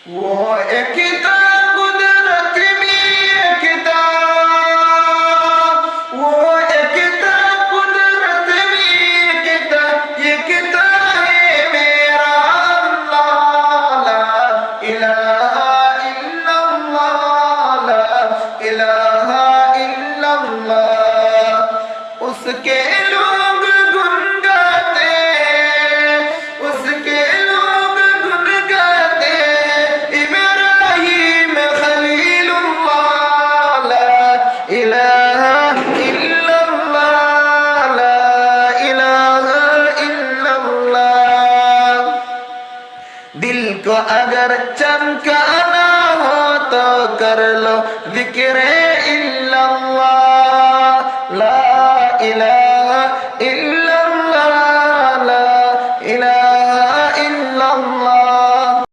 वो एकता कुदरत में एकता, वो एकता कुदरत में एकता, एकता है मेरा अल्लाह, ला इलाहा इल्लल्लाह, ला इलाहा इल्लल्लाह। उसके लोग गुन गाते, उसके लोग गुन गाते, इब्राहिम खलीलुल्लाह, ला इलाहा इल्लल्लाह, ला इलाहा इल्लल्लाह। दिल को अगर चमकाना हो तो कर लो जिक्र इल्ला